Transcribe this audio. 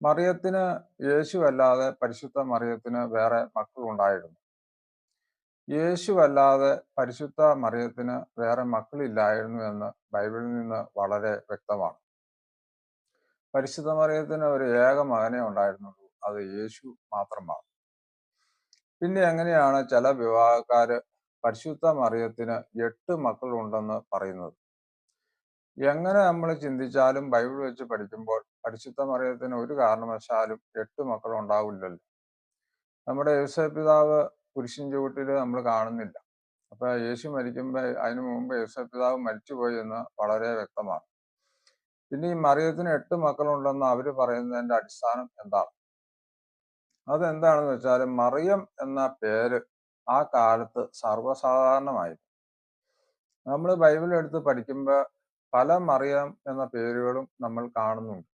മറിയത്തിന് യേശുവല്ലാതെ പരിശുദ്ധ മറിയത്തിന് വേറെ മക്കളുണ്ടായിരുന്നു. യേശുവല്ലാതെ പരിശുദ്ധ മറിയത്തിന് വേറെ മക്കളില്ലായിരുന്നു എന്ന് ബൈബിളിൽ നിന്ന് വളരെ വ്യക്തമാണ്. പരിശുദ്ധ മറിയത്തിന് ഒരു ഏക മകനേ ഉണ്ടായിരുന്നുള്ളൂ. അത് യേശു മാത്രമാണ്. പിന്നെ എങ്ങനെയാണ് ചില വിവാഹക്കാര് പരിശുദ്ധ മറിയത്തിന് 8 മക്കളുണ്ടെന്ന് പറയുന്നത്? എങ്ങനെ നമ്മൾ ചിന്തിച്ചാലും ബൈബിൾ വെച്ച് പഠിക്കുമ്പോൾ പരിശുദ്ധ മറിയത്തിന് ഒരു കാരണവശാലും 8 മക്കൾ ഉണ്ടാവില്ലല്ലോ. നമ്മുടെ യേശുദ പിതാവ് കുരിശിൻ ചുവട്ടിൽ നമ്മൾ കാണുന്നില്ല. അപ്പൊ യേശു മരിക്കുമ്പോൾ അതിനു മുമ്പ് യേശുദ പിതാവ് മരിച്ചുപോയി എന്ന് വളരെ വ്യക്തമാണ്. പിന്നെ ഈ മറിയത്തിന് 8 മക്കളുണ്ടെന്ന് അവര് പറയുന്നതിന്റെ അടിസ്ഥാനം എന്താണ്? അതെന്താണെന്ന് വെച്ചാൽ മറിയം എന്ന പേര് ആ കാലത്ത് സർവ്വസാധാരണമായിരുന്നു. നമ്മൾ ബൈബിൾ എടുത്ത് പഠിക്കുമ്പോൾ പല മറിയം എന്ന പേരുകളും നമ്മൾ കാണുന്നുണ്ട്.